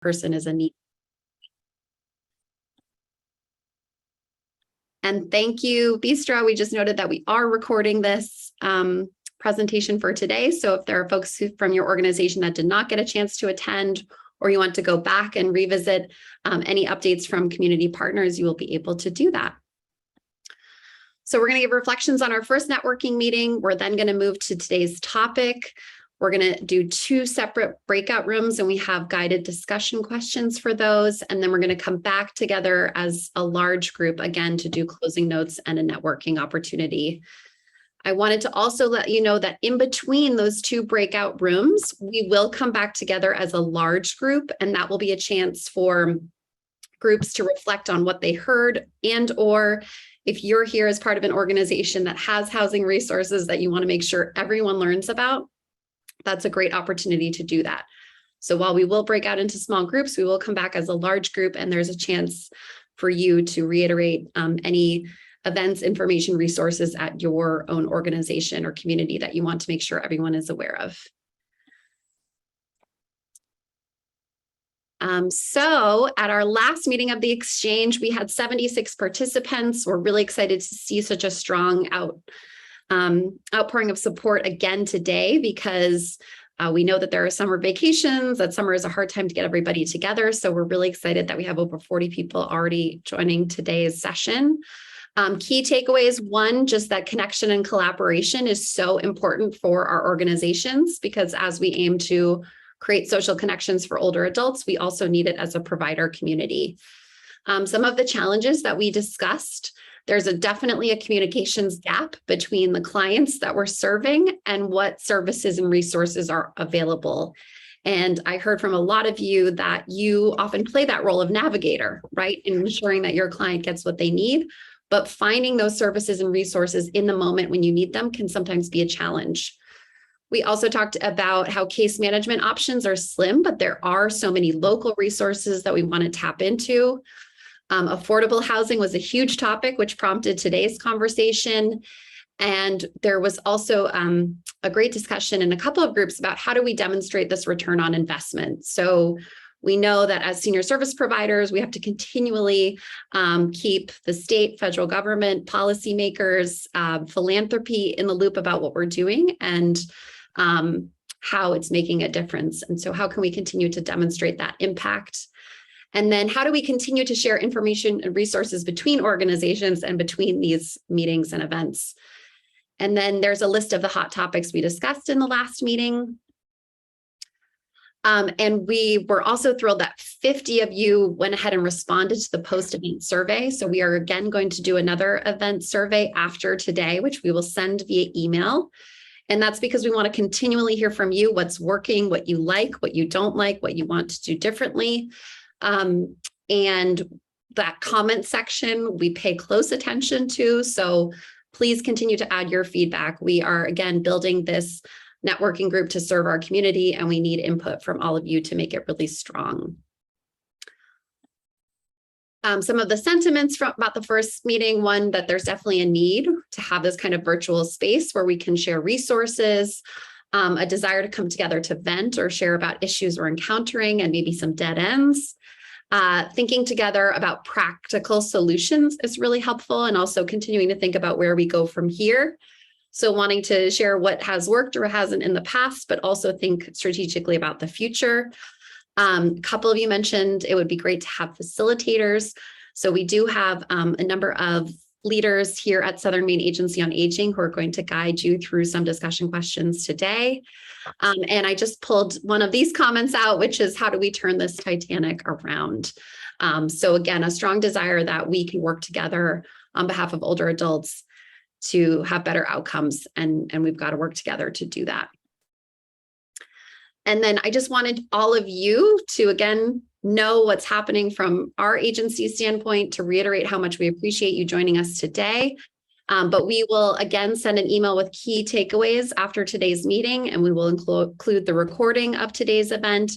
person is a need. And thank you, Bistro. We just noted that we are recording this presentation for today. So if there are folks from your organization that did not get a chance to attend, or you want to go back and revisit any updates from community partners, you will be able to do that. So we're going to give reflections on our first networking meeting. We're then going to move to today's topic. We're going to do 2 separate breakout rooms, and we have guided discussion questions for those. And then we're going to come back together as a large group again to do closing notes and a networking opportunity. I wanted to also let you know that in between those 2 breakout rooms, we will come back together as a large group, and that will be a chance for groups to reflect on what they heard, and or if you're here as part of an organization that has housing resources that you want to make sure everyone learns about, that's a great opportunity to do that. So while we will break out into small groups, we will come back as a large group, and there's a chance for you to reiterate any events, information, resources at your own organization or community that you want to make sure everyone is aware of. So at our last meeting of the exchange, we had 76 participants. We're really excited to see such a strong outpouring of support again today, because we know that there are summer vacations, that summer is a hard time to get everybody together. So we're really excited that we have over 40 people already joining today's session. Key takeaways: 1, just that connection and collaboration is so important for our organizations, because as we aim to create social connections for older adults, we also need it as a provider community. Some of the challenges that we discussed: there's definitely a communications gap between the clients that we're serving and what services and resources are available. And I heard from a lot of you that you often play that role of navigator, right, in ensuring that your client gets what they need. But finding those services and resources in the moment when you need them can sometimes be a challenge. We also talked about how case management options are slim, but there are so many local resources that we want to tap into. Affordable housing was a huge topic, which prompted today's conversation. And there was also a great discussion in a couple of groups about how do we demonstrate this return on investment. So we know that as senior service providers, we have to continually keep the state, federal government, policymakers, philanthropy in the loop about what we're doing and how it's making a difference. And so how can we continue to demonstrate that impact? And then how do we continue to share information and resources between organizations and between these meetings and events? And then there's a list of the hot topics we discussed in the last meeting. And we were also thrilled that 50 of you went ahead and responded to the post-event survey. So we are again going to do another event survey after today, which we will send via email. And that's because we want to continually hear from you what's working, what you like, what you don't like, what you want to do differently. And that comment section we pay close attention to. So please continue to add your feedback. We are, again, building this networking group to serve our community, and we need input from all of you to make it really strong. Some of the sentiments about the first meeting: 1, that there's definitely a need to have this kind of virtual space where we can share resources, a desire to come together to vent or share about issues we're encountering and maybe some dead ends. Thinking together about practical solutions is really helpful, and also continuing to think about where we go from here. So wanting to share what has worked or hasn't in the past, but also think strategically about the future. A couple of you mentioned it would be great to have facilitators. So we do have a number of leaders here at Southern Maine Agency on Aging who are going to guide you through some discussion questions today. And I just pulled one of these comments out, which is, how do we turn this Titanic around? So again, a strong desire that we can work together on behalf of older adults to have better outcomes, and we've got to work together to do that. And then I just wanted all of you to, again, know what's happening from our agency standpoint, to reiterate how much we appreciate you joining us today. But we will, again, send an email with key takeaways after today's meeting, and we will include the recording of today's event.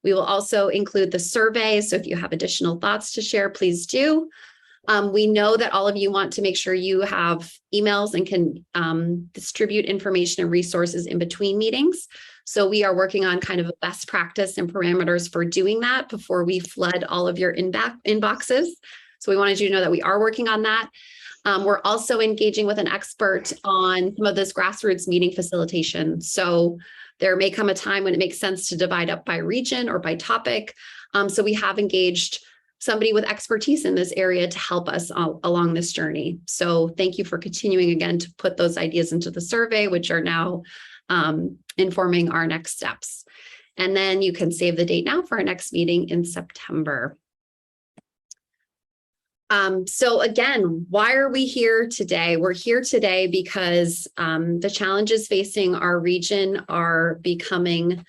We will also include the survey. So if you have additional thoughts to share, please do. We know that all of you want to make sure you have emails and can distribute information and resources in between meetings. So we are working on kind of a best practice and parameters for doing that before we flood all of your inboxes. So we wanted you to know that we are working on that. We're also engaging with an expert on some of this grassroots meeting facilitation. So there may come a time when it makes sense to divide up by region or by topic. So we have engaged somebody with expertise in this area to help us along this journey. So thank you for continuing again to put those ideas into the survey, which are now informing our next steps. And then you can save the date now for our next meeting in September. So again, why are we here today? We're here today because the challenges facing our region are becoming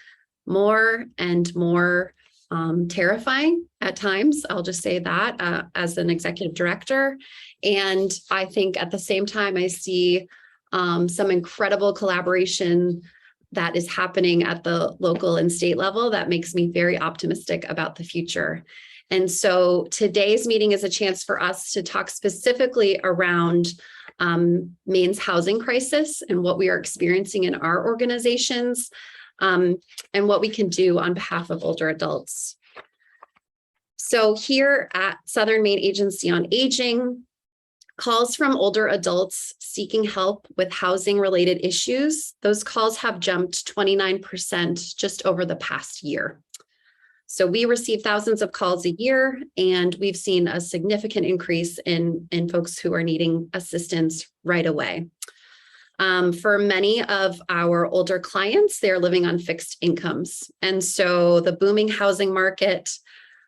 more and more terrifying at times. I'll just say that as an executive director. And I think at the same time, I see some incredible collaboration that is happening at the local and state level that makes me very optimistic about the future. And so today's meeting is a chance for us to talk specifically around Maine's housing crisis and what we are experiencing in our organizations, and what we can do on behalf of older adults. So here at Southern Maine Agency on Aging, calls from older adults seeking help with housing related issues, those calls have jumped 29% just over the past year. So we receive thousands of calls a year, and we've seen a significant increase in folks who are needing assistance right away. For many of our older clients, they're living on fixed incomes. And so the booming housing market,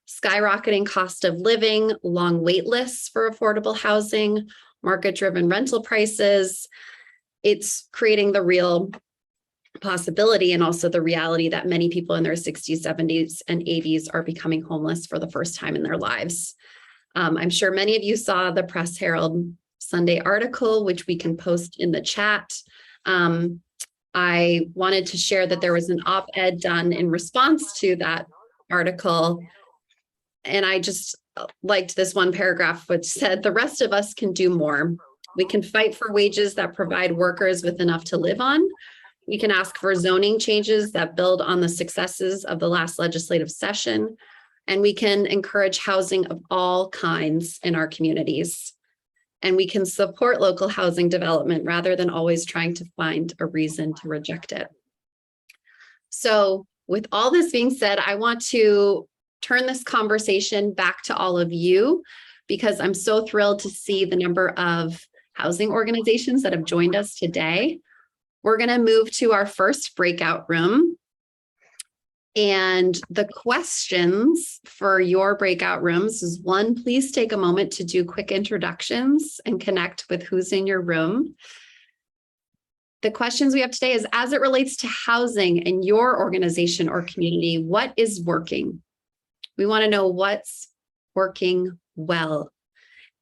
skyrocketing cost of living, long wait lists for affordable housing, market-driven rental prices, it's creating the real possibility and also the reality that many people in their 60s, 70s, and 80s are becoming homeless for the first time in their lives. I'm sure many of you saw the Press Herald Sunday article, which we can post in the chat. I wanted to share that there was an op-ed done in response to that article. And I just liked this one paragraph, which said, "The rest of us can do more. We can fight for wages that provide workers with enough to live on. We can ask for zoning changes that build on the successes of the last legislative session, and we can encourage housing of all kinds in our communities. And we can support local housing development rather than always trying to find a reason to reject it." So with all this being said, I want to turn this conversation back to all of you, because I'm so thrilled to see the number of housing organizations that have joined us today. We're going to move to our first breakout room. And the questions for your breakout rooms is, one, please take a moment to do quick introductions and connect with who's in your room. The questions we have today is, as it relates to housing in your organization or community, what is working? We want to know what's working well.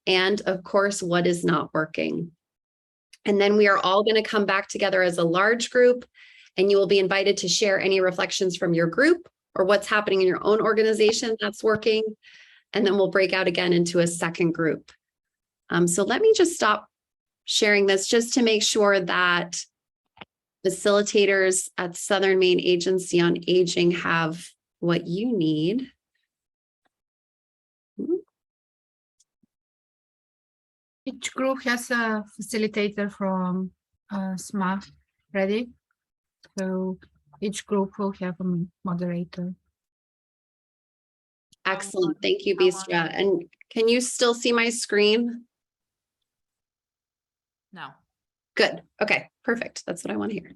And of course, what is not working? And then we are all going to come back together as a large group, and you will be invited to share any reflections from your group or what's happening in your own organization that's working. And then we'll break out again into a second group. So let me just stop sharing this just to make sure that facilitators at Southern Maine Agency on Aging have what you need. Each group has a facilitator from SMART ready. So each group will have a moderator. Excellent. Thank you, Bistra. And can you still see my screen? No. Good. Okay, perfect. That's what I want to hear.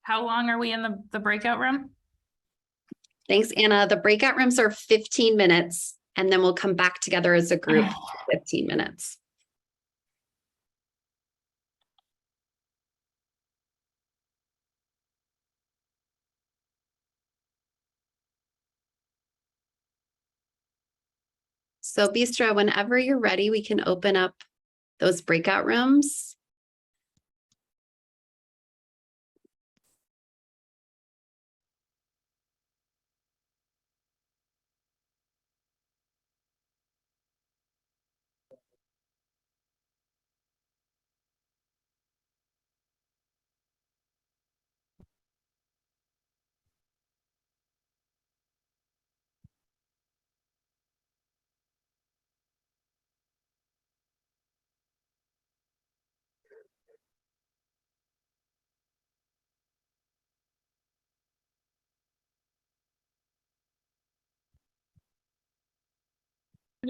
How long are we in the breakout room? Thanks, Anna. The breakout rooms are 15 minutes, and then we'll come back together as a group for 15 minutes. So Bistra, whenever you're ready, we can open up those breakout rooms.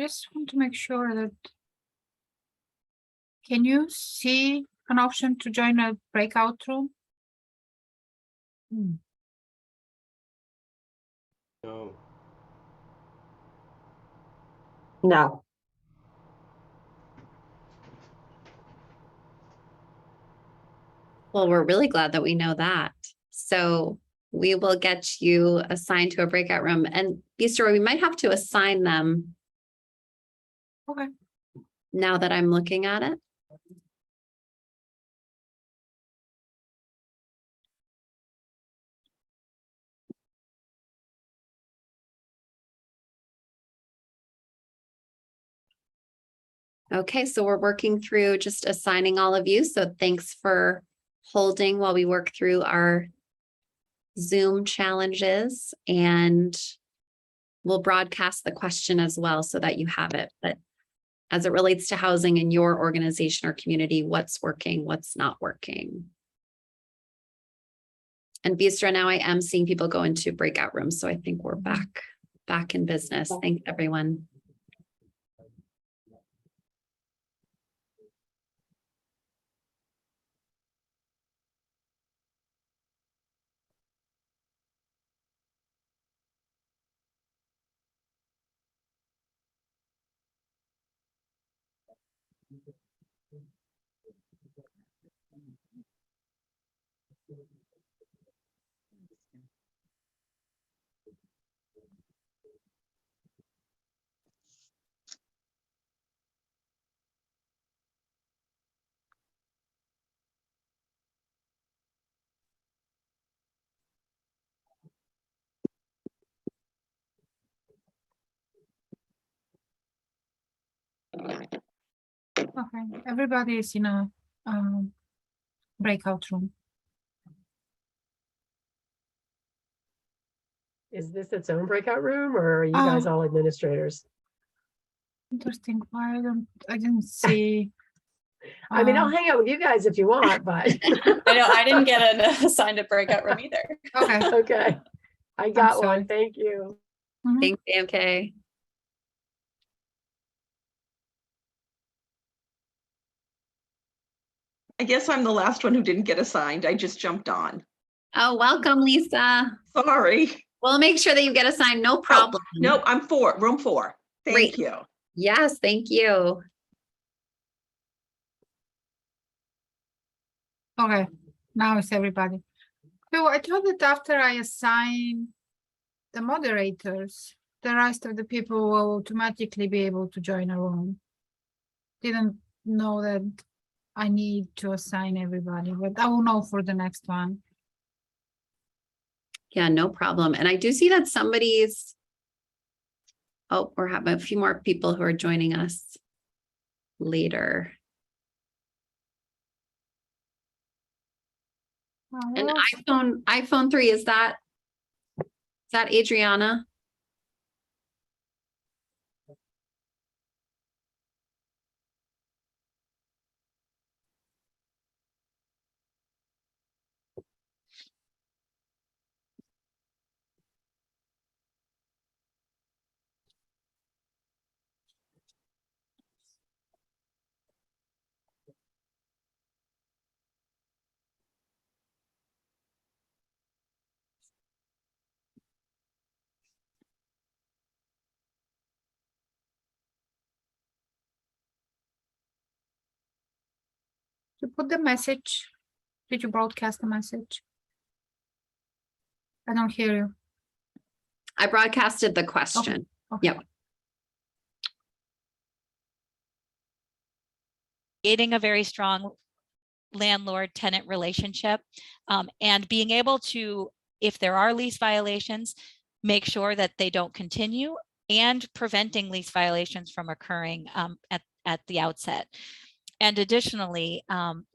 just want to make sure that. Can you see an option to join a breakout room? No. No. Well, we're really glad that we know that. So we will get you assigned to a breakout room, and Bistro, we might have to assign them Okay. now that I'm looking at it. Okay, so we're working through just assigning all of you. So thanks for holding while we work through our Zoom challenges, and we'll broadcast the question as well so that you have it. But as it relates to housing in your organization or community, what's working, what's not working. And Bistro, now I am seeing people go into breakout rooms. So I think we're back in business. Thanks, everyone. Okay. Everybody is in a breakout room. Is this its own breakout room, or are you guys all administrators? Interesting. I didn't see. I mean, I'll uh, hang out with you guys if you want, but I know I didn't get an assigned a breakout room either. Okay. okay. I got sorry. one. Thank you. Mhm. Thanks, AMK. I guess I'm the last one who didn't get assigned. I just jumped on. Oh, welcome, Lisa. Sorry. We'll make sure that you get assigned. No problem. No, I'm room 4. Great. Thank you. Yes, thank you. Okay. Now it's everybody. So I thought that after I assign the moderators, the rest of the people will automatically be able to join a room. Didn't know that I need to assign everybody, but I will know for the next one. Yeah, no problem. And I do see that somebody's, oh, we're having a few more people who are joining us later. An iPhone 3, is that Adriana? You put the message. Did you broadcast the message? I don't hear you. I broadcasted the question. Okay. Yep. Creating a very strong landlord-tenant relationship, and being able to, if there are lease violations, make sure that they don't continue, and preventing lease violations from occurring at the outset. And additionally,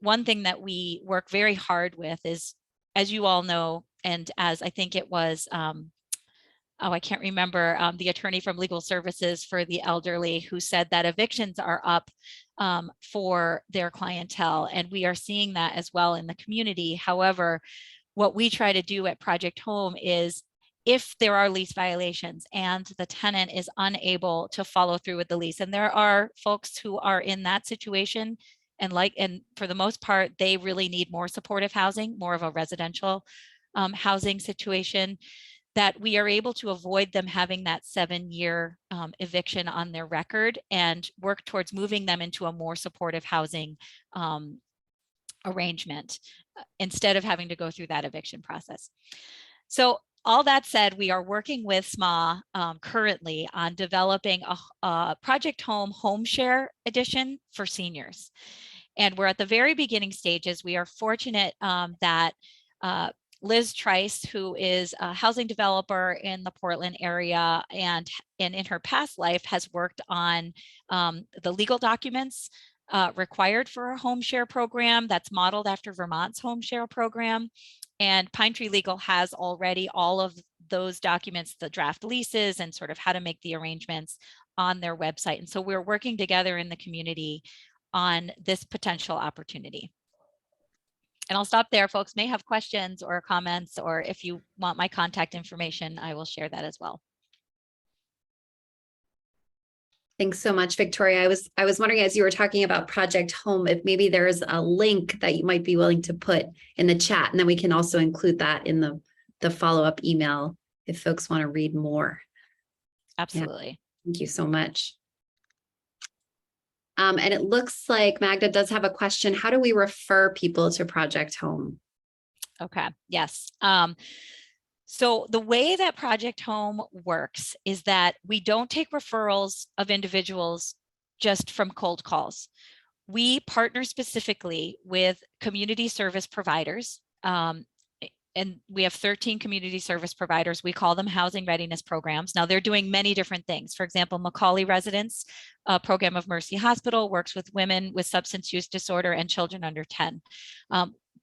one thing that we work very hard with is, as you all know, and as I think it was, I can't remember, the attorney from Legal Services for the Elderly, who said that evictions are up for their clientele. And we are seeing that as well in the community. However, what we try to do at Project Home is if there are lease violations and the tenant is unable to follow through with the lease, and there are folks who are in that situation, and for the most part, they really need more supportive housing, more of a residential housing situation, that we are able to avoid them having that 7-year eviction on their record and work towards moving them into a more supportive housing arrangement instead of having to go through that eviction process. So all that said, we are working with SMA currently on developing a Project Home share edition for seniors. And we're at the very beginning stages. We are fortunate that Liz Trice, who is a housing developer in the Portland area and in her past life has worked on the legal documents required for a home share program that's modeled after Vermont's home share program. And Pine Tree Legal has already all of those documents, the draft leases and sort of how to make the arrangements on their website. And so we're working together in the community on this potential opportunity. And I'll stop there. Folks may have questions or comments, or if you want my contact information, I will share that as well. Thanks so much, Victoria. I was wondering, as you were talking about Project Home, if maybe there's a link that you might be willing to put in the chat, and then we can also include that in the follow-up email if folks want to read more. Absolutely. Yeah. Thank you so much. And it looks like Magda does have a question. How do we refer people to Project Home? Okay, yes. So the way that Project Home works is that we don't take referrals of individuals just from cold calls. We partner specifically with community service providers, and we have 13 community service providers. We call them housing readiness programs. Now they're doing many different things. For example, Macaulay Residence, a program of Mercy Hospital, works with women with substance use disorder and children under 10.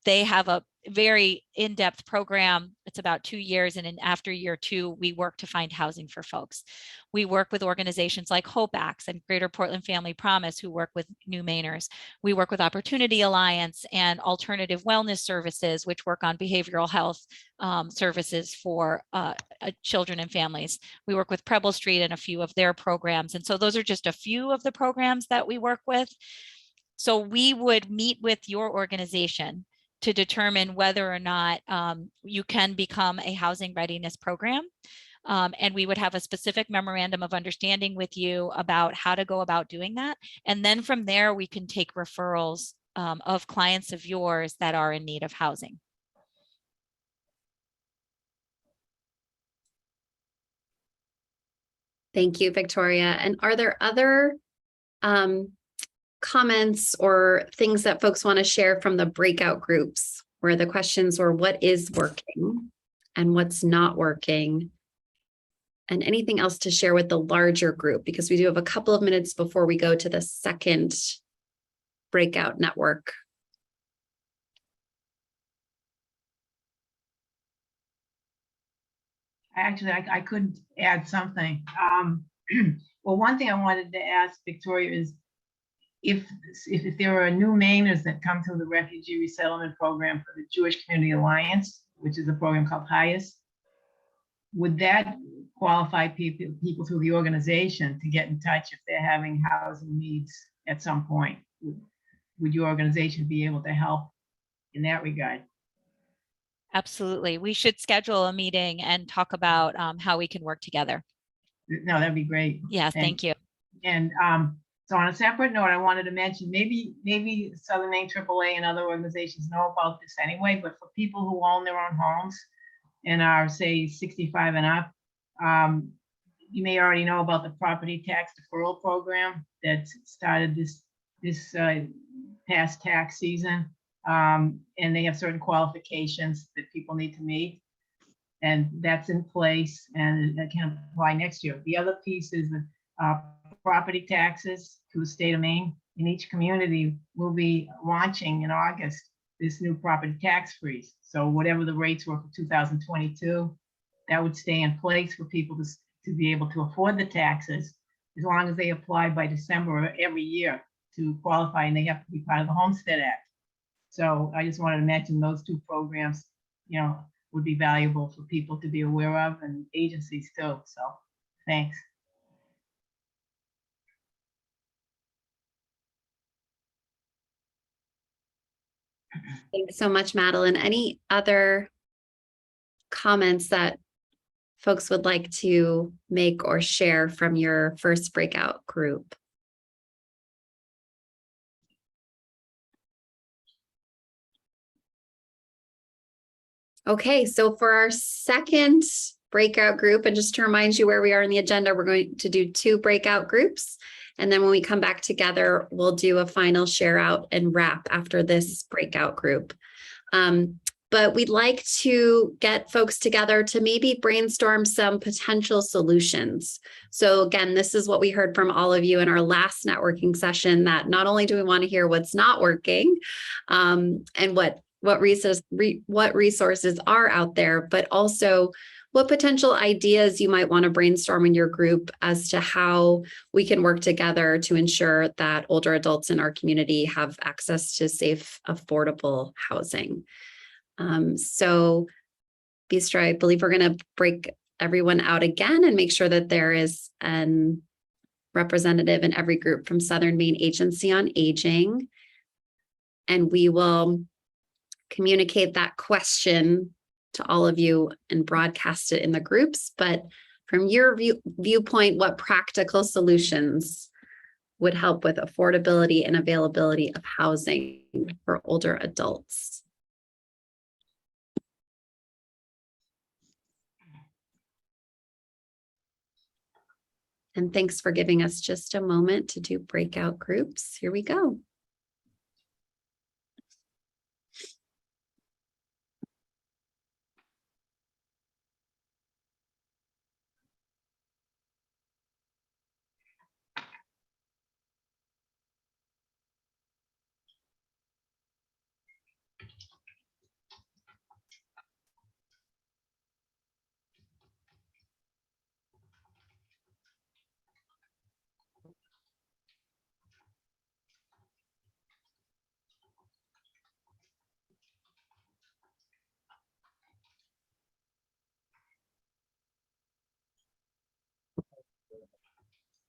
They have a very in-depth program. It's about 2 years, and after year 2, we work to find housing for folks. We work with organizations like Hope Acts and Greater Portland Family Promise, who work with new Mainers. We work with Opportunity Alliance and Alternative Wellness Services, which work on behavioral health services for children and families. We work with Preble Street and a few of their programs. And so those are just a few of the programs that we work with. So we would meet with your organization to determine whether or not you can become a housing readiness program. And we would have a specific memorandum of understanding with you about how to go about doing that. And then from there, we can take referrals of clients of yours that are in need of housing. Thank you, Victoria. And are there other comments or things that folks want to share from the breakout groups, where the questions were what is working and what's not working, and anything else to share with the larger group, because we do have a couple of minutes before we go to the second breakout network. Actually, I could add something. Well, one thing I wanted to ask Victoria is if there are new Mainers that come through the Refugee Resettlement Program for the Jewish Community Alliance, which is a program called HIAS, would that qualify people through the organization to get in touch if they're having housing needs at some point? Would your organization be able to help in that regard? Absolutely. We should schedule a meeting and talk about how we can work together. No, that'd be great. Yeah, thank you. And so on a separate note, I wanted to mention, maybe Southern Maine AAA and other organizations know about this anyway, but for people who own their own homes and are, say, 65 and up, you may already know about the property tax deferral program that started this past tax season. And they have certain qualifications that people need to meet. And that's in place and it can apply next year. The other piece is the property taxes to the state of Maine. In each community will be launching in August this new property tax freeze. So whatever the rates were for 2022, that would stay in place for people to be able to afford the taxes as long as they apply by December of every year to qualify, and they have to be part of the Homestead Act. So I just wanted to mention those two programs, would be valuable for people to be aware of, and agencies too. So, thanks. Thanks so much, Madeline. Any other comments that folks would like to make or share from your first breakout group? Okay, so for our second breakout group, and just to remind you where we are in the agenda, we're going to do 2 breakout groups. And then when we come back together, we'll do a final share out and wrap after this breakout group. But we'd like to get folks together to maybe brainstorm some potential solutions. So again, this is what we heard from all of you in our last networking session, that not only do we want to hear what's not working, and what resources are out there, but also what potential ideas you might want to brainstorm in your group as to how we can work together to ensure that older adults in our community have access to safe, affordable housing. So Bistra, I believe we're going to break everyone out again and make sure that there is an representative in every group from Southern Maine Agency on Aging. And we will communicate that question to all of you and broadcast it in the groups. But from your viewpoint, what practical solutions would help with affordability and availability of housing for older adults? And thanks for giving us just a moment to do breakout groups. Here we go.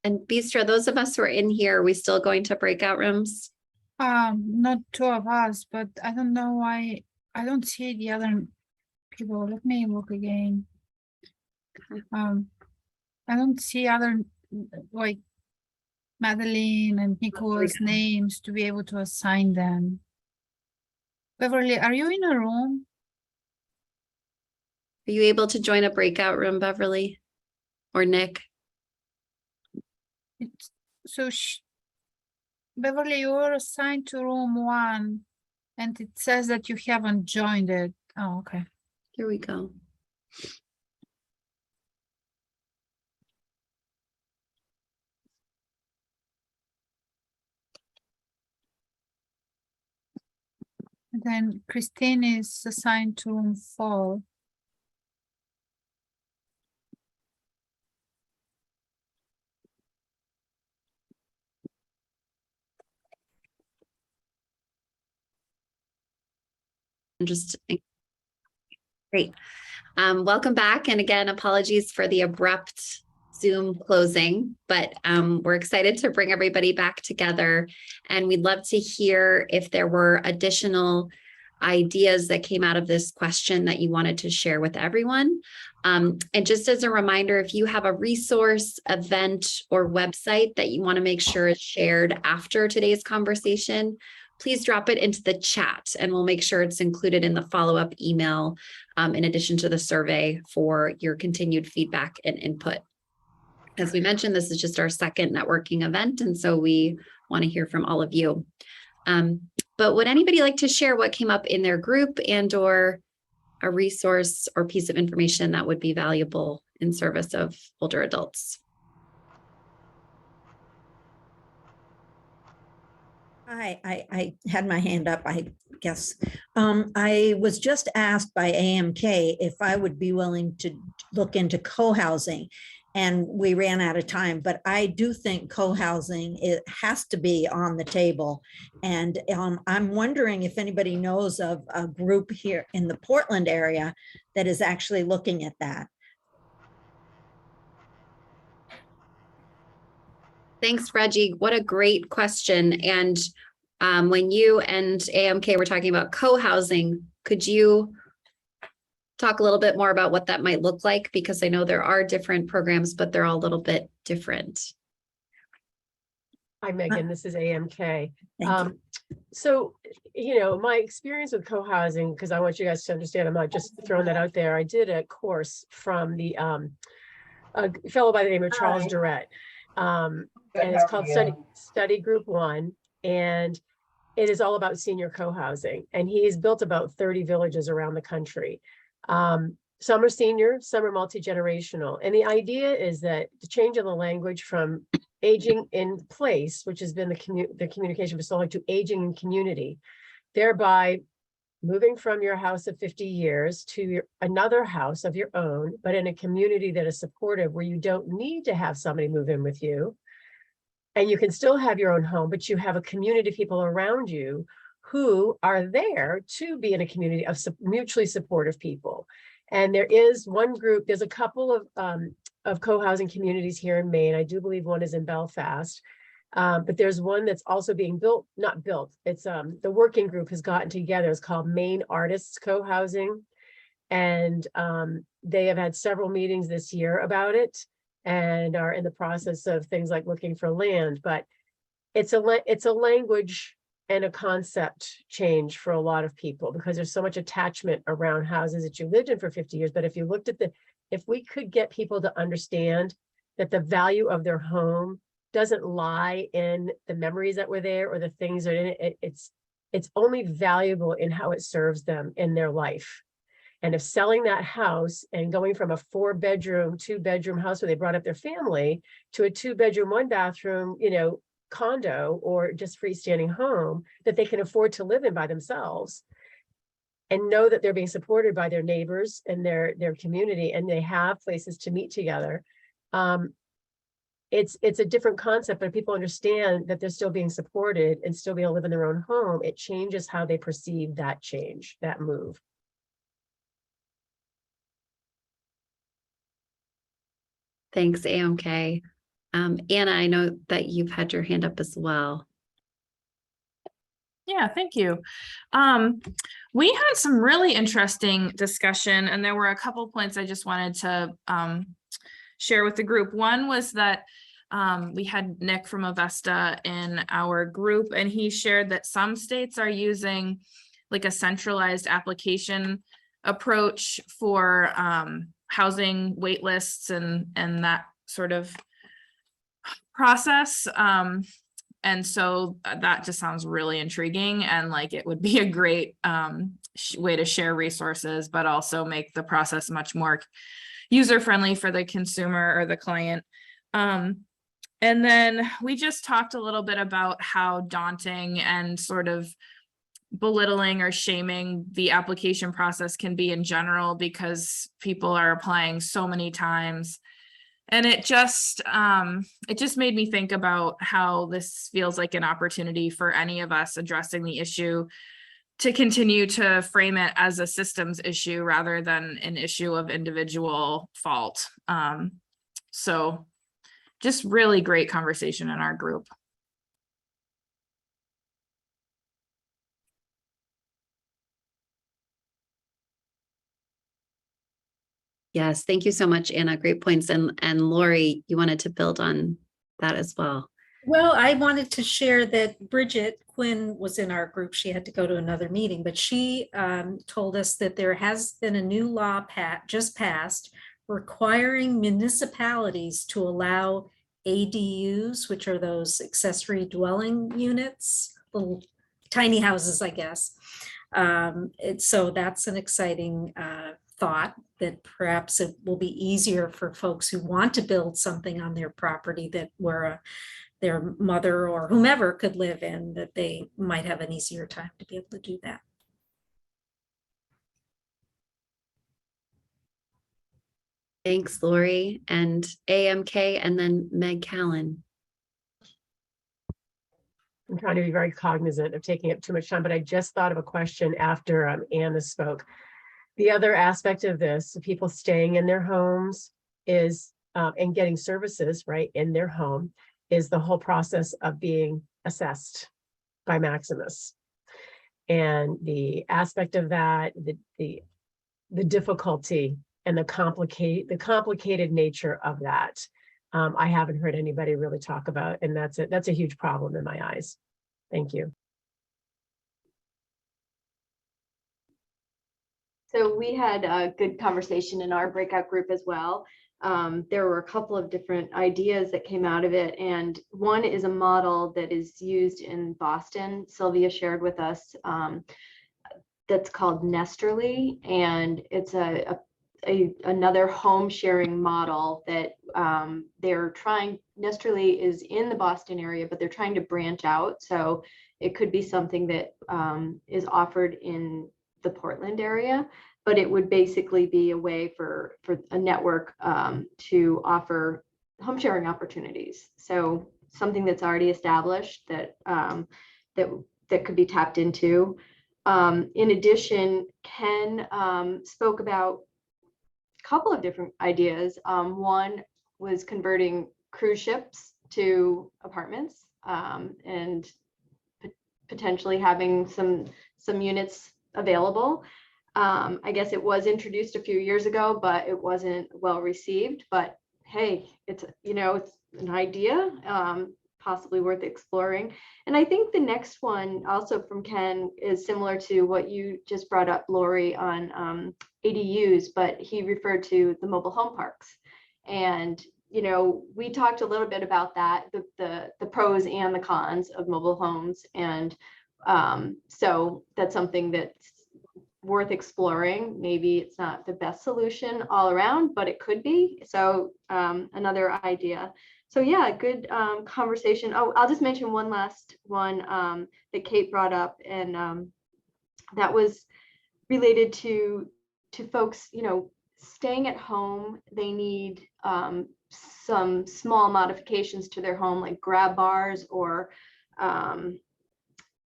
And Bistra, those of us who are in here, are we still going to breakout rooms? Not 2 of us, but I don't know why I don't see the other people. Let me look again. I don't see other, like Madeline and Nicholas names to be able to assign them. Beverly, are you in a room? Are you able to join a breakout room, Beverly or Nick? So Beverly, you were assigned to room 1 and it says that you haven't joined it. Oh, okay. Here we go. And then Christine is assigned to room 4. Just great. Welcome back. And again, apologies for the abrupt Zoom closing, but we're excited to bring everybody back together. And we'd love to hear if there were additional ideas that came out of this question that you wanted to share with everyone. And just as a reminder, if you have a resource, event, or website that you want to make sure is shared after today's conversation, please drop it into the chat and we'll make sure it's included in the follow-up email in addition to the survey for your continued feedback and input. As we mentioned, this is just our second networking event, and so we want to hear from all of you. But would anybody like to share what came up in their group and or a resource or piece of information that would be valuable in service of older adults? Hi, I had my hand up, I guess. I was just asked by AMK if I would be willing to look into co-housing. and we ran out of time, but I do think co-housing, it has to be on the table. And I'm wondering if anybody knows of a group here in the Portland area that is actually looking at that. Thanks, Reggie. What a great question. And when you and AMK were talking about co-housing, could you talk a little bit more about what that might look like? Because I know there are different programs, but they're all a little bit different. Hi, Megan, this is AMK. Thank you. So, my experience with co-housing, because I want you guys to understand, I'm not just throwing that out there. I did a course from the a fellow by the name of Charles Durrett. And it's called Study Group 1. And it is all about senior co-housing. And he's built about 30 villages around the country. Some are senior, some are multi-generational. And the idea is that the change in the language from aging in place, which has been the communication for so long, to aging in community, thereby moving from your house of 50 years to another house of your own, but in a community that is supportive, where you don't need to have somebody move in with you. And you can still have your own home, but you have a community of people around you who are there to be in a community of mutually supportive people. And there is one group, there's a couple of co-housing communities here in Maine. I do believe one is in Belfast. But there's one that's also being built, not built. It's the working group has gotten together. It's called Maine Artists Co-housing. And they have had several meetings this year about it and are in the process of things like looking for land. But it's a language and a concept change for a lot of people, because there's so much attachment around houses that you lived in for 50 years. But if you looked at if we could get people to understand that the value of their home doesn't lie in the memories that were there or the things that are in it, it's only valuable in how it serves them in their life. And if selling that house and going from a 4-bedroom, 2-bedroom house where they brought up their family to a 2-bedroom, 1-bathroom, condo or just freestanding home that they can afford to live in by themselves, and know that they're being supported by their neighbors and their community, and they have places to meet together. It's a different concept, but if people understand that they're still being supported and still be able to live in their own home, it changes how they perceive that change, that move. Thanks, AMK. Anna, I know that you've had your hand up as well. Yeah, thank you. We had some really interesting discussion, and there were a couple points I just wanted to share with the group. One was that we had Nick from Avesta in our group, and he shared that some states are using like a centralized application approach for housing wait lists and that sort of process. And so that just sounds really intriguing, and like it would be a great way to share resources, but also make the process much more user-friendly for the consumer or the client. And then we just talked a little bit about how daunting and sort of belittling or shaming the application process can be in general, because people are applying so many times. And it just made me think about how this feels like an opportunity for any of us addressing the issue to continue to frame it as a systems issue rather than an issue of individual fault. So just really great conversation in our group. Yes, thank you so much, Anna. Great points. And Lori, you wanted to build on that as well. Well, I wanted to share that Bridget Quinn was in our group. She had to go to another meeting, but she told us that there has been a new law just passed requiring municipalities to allow ADUs, which are those accessory dwelling units, little tiny houses, I guess. So that's an exciting thought, that perhaps it will be easier for folks who want to build something on their property that where their mother or whomever could live in, that they might have an easier time to be able to do that. Thanks, Lori, and AMK, and then Meg Callan. I'm trying to be very cognizant of taking up too much time, but I just thought of a question after Anna spoke. The other aspect of this, people staying in their homes is, and getting services right in their home, is the whole process of being assessed by Maximus. And the aspect of that, the difficulty and the complicated nature of that. I haven't heard anybody really talk about, and that's a huge problem in my eyes. Thank you. So we had a good conversation in our breakout group as well. There were a couple of different ideas that came out of it, and one is a model that is used in Boston. Sylvia shared with us that's called Nesterly, and it's another home sharing model that they're trying. Nesterly is in the Boston area, but they're trying to branch out. So it could be something that is offered in the Portland area, but it would basically be a way for a network to offer home sharing opportunities. So something that's already established that that could be tapped into. In addition, Ken spoke about a couple of different ideas. One was converting cruise ships to apartments and potentially having some units available. I guess it was introduced a few years ago, but it wasn't well received. But hey, it's an idea, possibly worth exploring. And I think the next one, also from Ken, is similar to what you just brought up, Lori, on ADUs, but he referred to the mobile home parks. And we talked a little bit about that, the pros and the cons of mobile homes, and so that's something that's worth exploring. Maybe it's not the best solution all around, but it could be. So another idea. So yeah, good conversation. Oh, I'll just mention one last one that Kate brought up, and that was related to folks, staying at home. They need some small modifications to their home, like grab bars or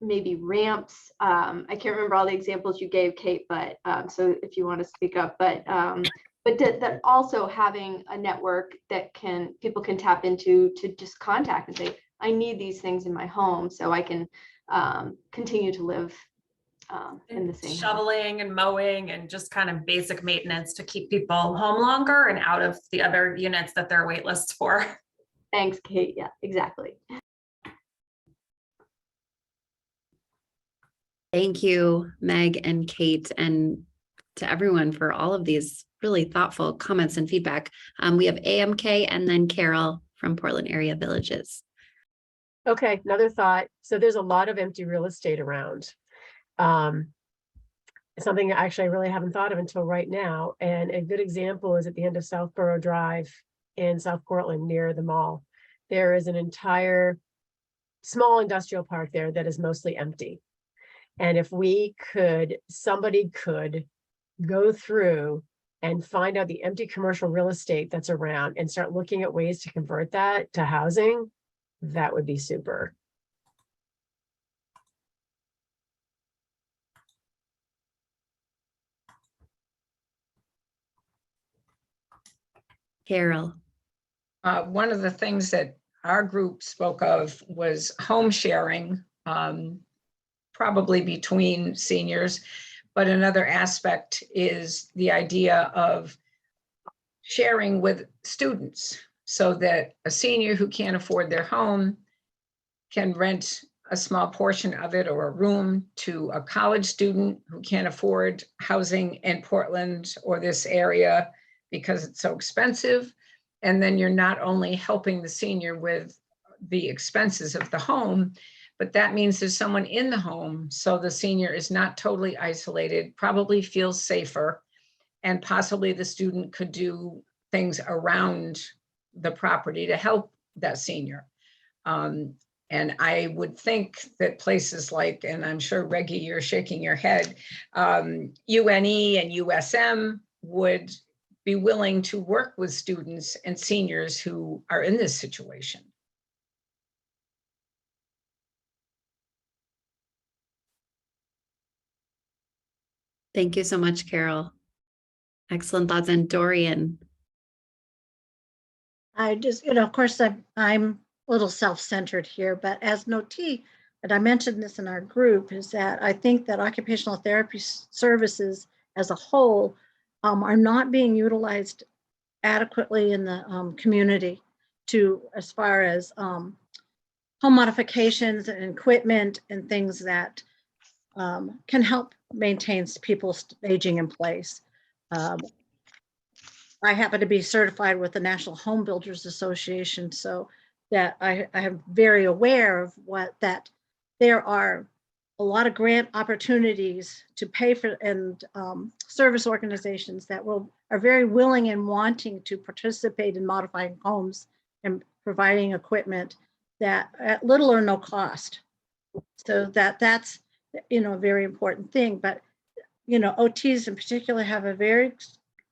maybe ramps. I can't remember all the examples you gave, Kate, but so if you want to speak up, but that also having a network that people can tap into to just contact and say, I need these things in my home so I can continue to live in the same house. Shoveling and mowing and just kind of basic maintenance to keep people home longer and out of the other units that they're wait lists for. Thanks, Kate. Yeah, exactly. Thank you, Meg and Kate, and to everyone for all of these really thoughtful comments and feedback. We have AMK and then Carol from Portland Area Villages. Okay, another thought. So there's a lot of empty real estate around. Something actually I really haven't thought of until right now. And a good example is at the end of Southborough Drive in South Portland near the mall. There is an entire small industrial park there that is mostly empty. And if somebody could go through and find out the empty commercial real estate that's around and start looking at ways to convert that to housing, that would be super. Carol. One of the things that our group spoke of was home sharing, probably between seniors. But another aspect is the idea of sharing with students so that a senior who can't afford their home can rent a small portion of it or a room to a college student who can't afford housing in Portland or this area because it's so expensive. And then you're not only helping the senior with the expenses of the home, but that means there's someone in the home. So the senior is not totally isolated, probably feels safer, and possibly the student could do things around the property to help that senior. And I would think that places like, and I'm sure Reggie, you're shaking your head, UNE and USM would be willing to work with students and seniors who are in this situation. Thank you so much, Carol. Excellent thoughts. And Dorian. I just, of course, I'm a little self-centered here, but as notee, and I mentioned this in our group, is that I think that occupational therapy services as a whole are not being utilized adequately in the community as far as home modifications and equipment and things that can help maintain people's aging in place. I happen to be certified with the National Home Builders Association, so that I am very aware of that there are a lot of grant opportunities to pay for, and service organizations that are very willing and wanting to participate in modifying homes and providing equipment that at little or no cost. So that's a very important thing. But OTs in particular have a very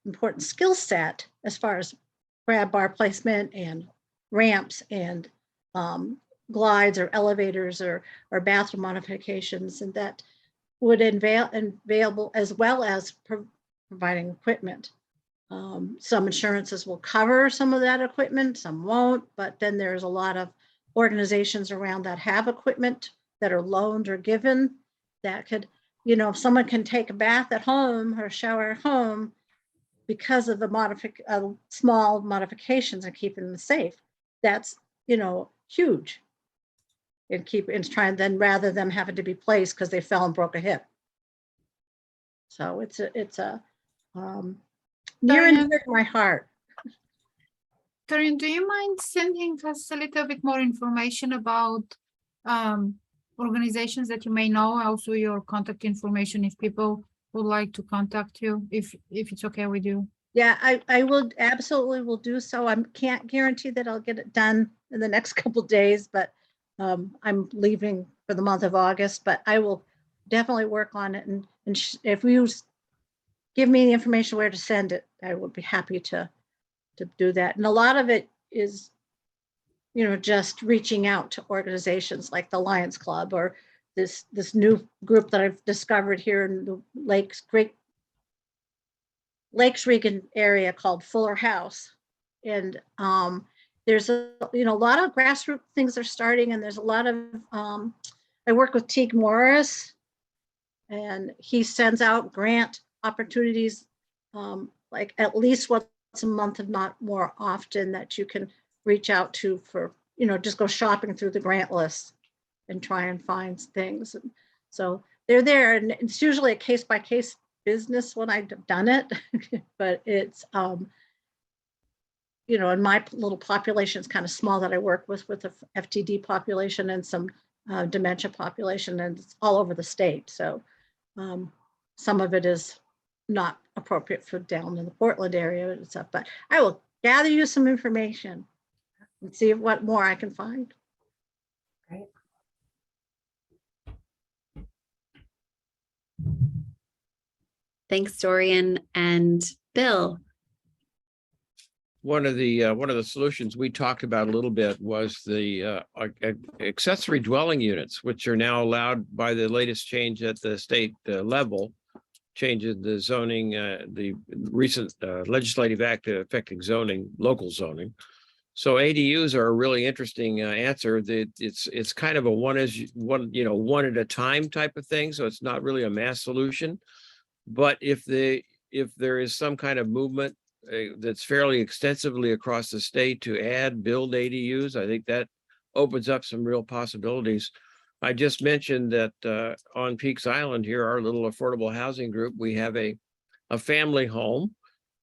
important skill set as far as grab bar placement and ramps and glides or elevators or bathroom modifications, and that would available as well as providing equipment. Some insurances will cover some of that equipment, some won't, but then there's a lot of organizations around that have equipment that are loaned or given that could, if someone can take a bath at home or shower at home because of the small modifications and keeping them safe, that's huge. And trying then rather than having to be placed because they fell and broke a hip. So it's a near and dear to my heart. Dorian, do you mind sending us a little bit more information about organizations that you may know, also your contact information if people would like to contact you, if it's okay with you? Yeah, I will absolutely will do so. I can't guarantee that I'll get it done in the next couple of days, but I'm leaving for the month of August, but I will definitely work on it. And if you give me the information where to send it, I would be happy to do that. And a lot of it is, just reaching out to organizations like the Lions Club or this new group that I've discovered here in the Lakes Region area called Fuller House. And there's a lot of grassroots things are starting, and there's a lot of I work with Teague Morris, and he sends out grant opportunities like at least once a month, if not more often, that you can reach out to for just go shopping through the grant list and try and find things. And so they're there, and it's usually a case-by-case business when I've done it, but it's and my little population is kind of small that I work with the FTD population and some dementia population, and it's all over the state. So some of it is not appropriate for down in the Portland area and stuff, but I will gather you some information and see what more I can find. Great. Thanks, Dorian. And Bill. One of the solutions we talked about a little bit was the accessory dwelling units, which are now allowed by the latest change at the state level, changes the zoning, the recent legislative act affecting zoning, local zoning. So ADUs are a really interesting answer. That it's kind of a one at a time type of thing. So it's not really a mass solution. But if there is some kind of movement that's fairly extensively across the state to build ADUs, I think that opens up some real possibilities. I just mentioned that on Peaks Island here, our little affordable housing group, we have a family home,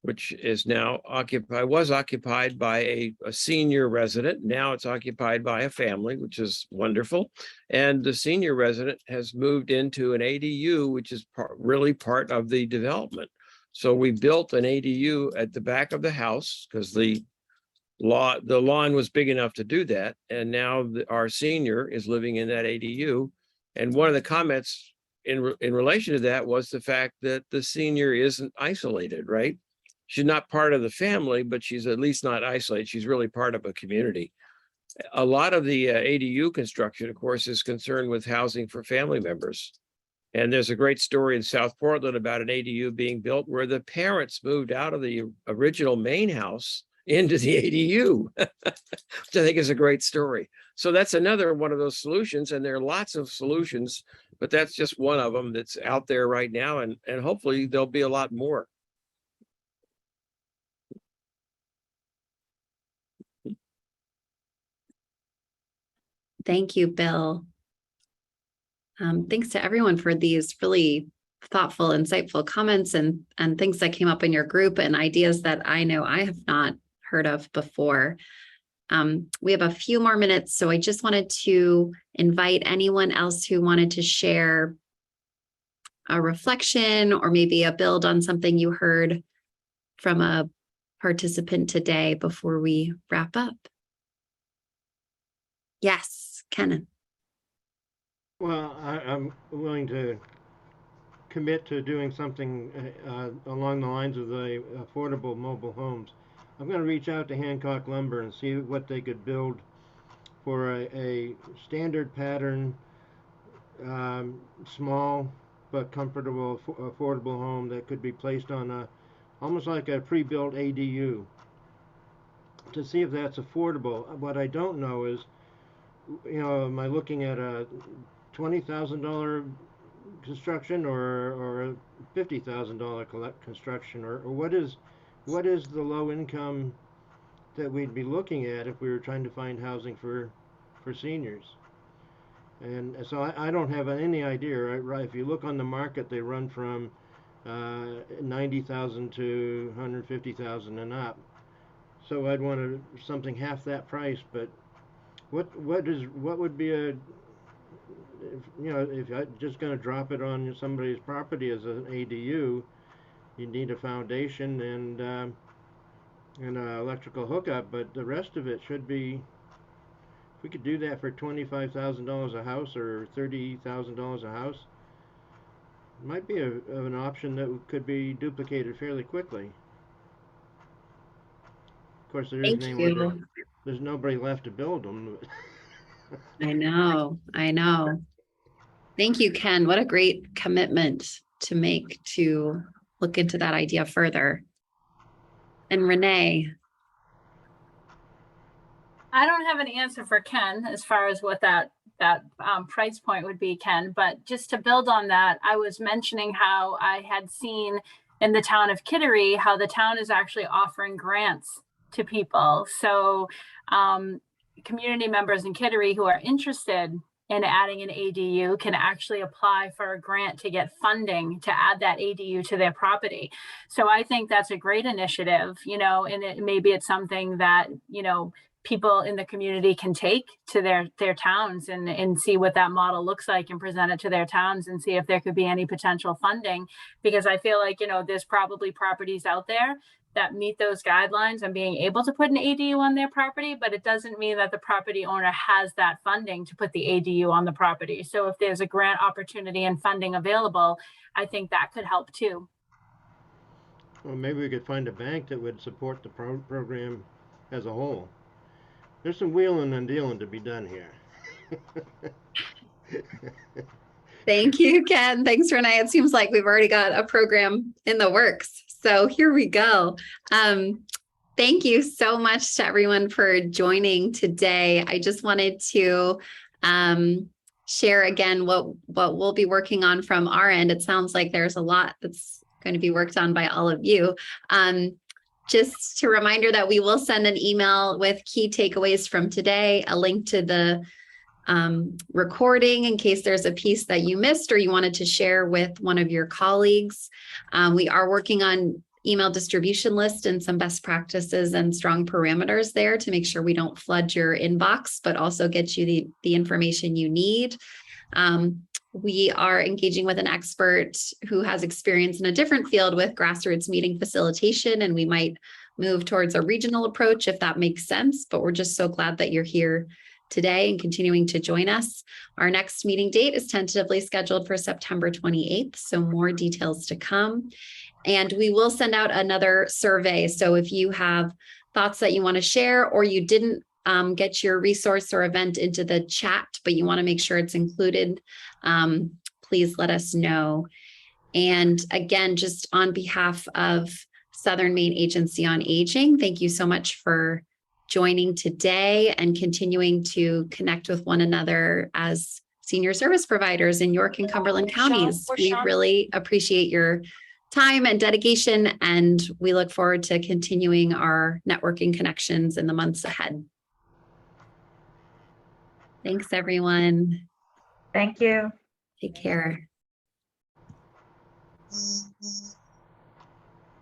which is now was occupied by a senior resident. Now it's occupied by a family, which is wonderful. And the senior resident has moved into an ADU, which is really part of the development. So we built an ADU at the back of the house because the lawn was big enough to do that. And now our senior is living in that ADU. And one of the comments in relation to that was the fact that the senior isn't isolated, right? she's not part of the family, but she's at least not isolated. She's really part of a community. A lot of the ADU construction, of course, is concerned with housing for family members. And there's a great story in South Portland about an ADU being built where the parents moved out of the original main house into the ADU, which I think is a great story. So that's another one of those solutions, and there are lots of solutions, but that's just one of them that's out there right now, and hopefully there'll be a lot more. Thank you, Bill. Thanks to everyone for these really thoughtful, insightful comments and things that came up in your group and ideas that I know I have not heard of before. We have a few more minutes, so I just wanted to invite anyone else who wanted to share a reflection or maybe a build on something you heard from a participant today before we wrap up. Yes, Kenan. Well, I'm willing to commit to doing something along the lines of the affordable mobile homes. I'm going to reach out to Hancock Lumber and see what they could build for a standard pattern, small but comfortable, affordable home that could be placed on almost like a pre-built ADU, to see if that's affordable. What I don't know is, am I looking at a $20,000 construction or a $50,000 construction, or what is the low income that we'd be looking at if we were trying to find housing for seniors? And so I don't have any idea. Right? If you look on the market, they run from $90,000 to $150,000 and up. So I'd want something half that price. But what would be a, if you're just going to drop it on somebody's property as an ADU, you need a foundation and an electrical hookup, but the rest of it should be, if we could do that for $25,000 a house or $30,000 a house, it might be an option that could be duplicated fairly quickly. Of course, there's nobody left to build them. I know. Thank you, Ken. What a great commitment to make to look into that idea further. And Renee. I don't have an answer for Ken as far as what that price point would be, Ken, but just to build on that, I was mentioning how I had seen in the town of Kittery, how the town is actually offering grants to people. So community members in Kittery who are interested in adding an ADU can actually apply for a grant to get funding to add that ADU to their property. So I think that's a great initiative, and maybe it's something that, people in the community can take to their towns and see what that model looks like and present it to their towns and see if there could be any potential funding. Because I feel like, there's probably properties out there that meet those guidelines and being able to put an ADU on their property, but it doesn't mean that the property owner has that funding to put the ADU on the property. So if there's a grant opportunity and funding available, I think that could help too. Well, maybe we could find a bank that would support the program as a whole. There's some wheeling and dealing to be done here. Thank you, Ken. Thanks, Renee. It seems like we've already got a program in the works. So here we go. Thank you so much to everyone for joining today. I just wanted to share again what we'll be working on from our end. It sounds like there's a lot that's going to be worked on by all of you. Just a reminder that we will send an email with key takeaways from today, a link to the recording in case there's a piece that you missed or you wanted to share with one of your colleagues. We are working on email distribution list and some best practices and strong parameters there to make sure we don't flood your inbox, but also get you the information you need. We are engaging with an expert who has experience in a different field with grassroots meeting facilitation, and we might move towards a regional approach if that makes sense, but we're just so glad that you're here today and continuing to join us. Our next meeting date is tentatively scheduled for September 28th, so more details to come. And we will send out another survey. So if you have thoughts that you want to share, or you didn't get your resource or event into the chat, but you want to make sure it's included, please let us know. And again, just on behalf of Southern Maine Agency on Aging, thank you so much for joining today and continuing to connect with one another as senior service providers in York and Cumberland counties. We really appreciate your time and dedication, and we look forward to continuing our networking connections in the months ahead. Thanks, everyone. Thank you. Take care.